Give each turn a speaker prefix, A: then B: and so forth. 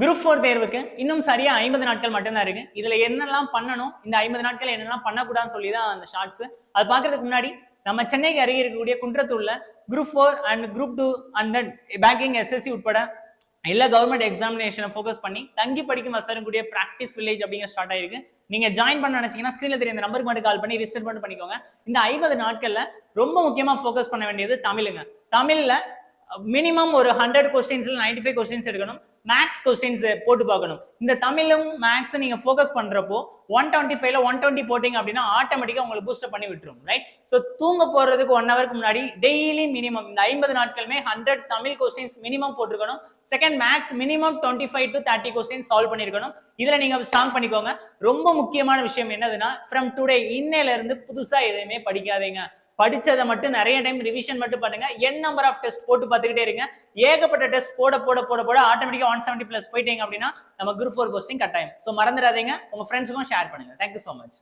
A: Group 4 தேர்வுக்கு இன்னும் சரியா 50 நாட்கள் மட்டும்தான் இருக்கு. இதுல என்னெல்லாம் பண்ணணும், இந்த 50 நாட்கள் என்னெல்லாம் பண்ணக்கூடாதுன்னு சொல்லி தான் அந்த ஷார்ட்ஸ். அது பாக்குறதுக்கு முன்னாடி நம்ம சென்னைக்கு அருகே இருக்கக்கூடிய குன்றத்தூர்ல group 4 and group 2 and then banking SSC உட்பட எல்லா கவர்மெண்ட் எக்ஸாமினேஷனை ஃபோக்கஸ் பண்ணி தங்கி படிக்கும் வசதிக்கூடிய பிராக்டிஸ் வில்லேஜ் அப்படிங்கிற ஸ்டார்ட் ஆயிருக்கு. நீங்க ஜாயின் பண்ண நினைச்சீங்கன்னா ஸ்கிரீன்ல தெரிய இந்த நம்பருக்கு மட்டும் கால் பண்ணி ரிஜிஸ்டர் பண்ணிக்கோங்க. இந்த 50 நாட்கள்ல ரொம்ப முக்கியமா ஃபோக்கஸ் பண்ண வேண்டியது தமிழுங்க. தமிழ்ல மினிமம் ஒரு 100 கொஸ்டின்ஸ்ல 95 கொஸ்டின்ஸ் எடுக்கணும். மேக்ஸ் கொஸ்டின்ஸ் போட்டு பார்க்கணும். இந்த தமிழும் மேக்ஸ் நீங்க ஃபோக்கஸ் பண்றப்போ 125ல 120 போட்டீங்க அப்படின்னா ஆட்டோமேட்டிக்கா உங்களுக்கு பூஸ்ட் பண்ணி விட்டுரும். ரைட்? சோ தூங்க போறதுக்கு 1 ஹவருக்கு முன்னாடி டெய்லி மினிமம் இந்த 50 நாட்களுமே 100 தமிழ் கொஸ்டின்ஸ் மினிமம் போட்டுருக்கணும். Second maths minimum 25 to 30 questions solve பண்ணிருக்கணும். இதுல நீங்க ஸ்ட்ராங் பண்ணிக்கோங்க. ரொம்ப முக்கியமான விஷயம் என்னதுன்னா ஃப்ரம் டுடே இன்னையில இருந்து புதுசா எதையுமே படிக்காதீங்க. படிச்சதை மட்டும் நிறைய டைம் ரிவிஷன் மட்டும் பண்ணுங்க. n நம்பர் ஆஃப் டெஸ்ட் போட்டு பார்த்துக்கிட்டே இருங்க. ஏகப்பட்ட டெஸ்ட் போட ஆட்டோமேட்டிக்கா 170 பிளஸ் போயிட்டீங்க அப்படின்னா நம்ம குரூப் 4 போஸ்டிங் கட்டாயம். சோ மறந்துடாதீங்க. உங்க ஃப்ரெண்ட்ஸுக்கும் ஷேர் பண்ணுங்க. Thank you so much.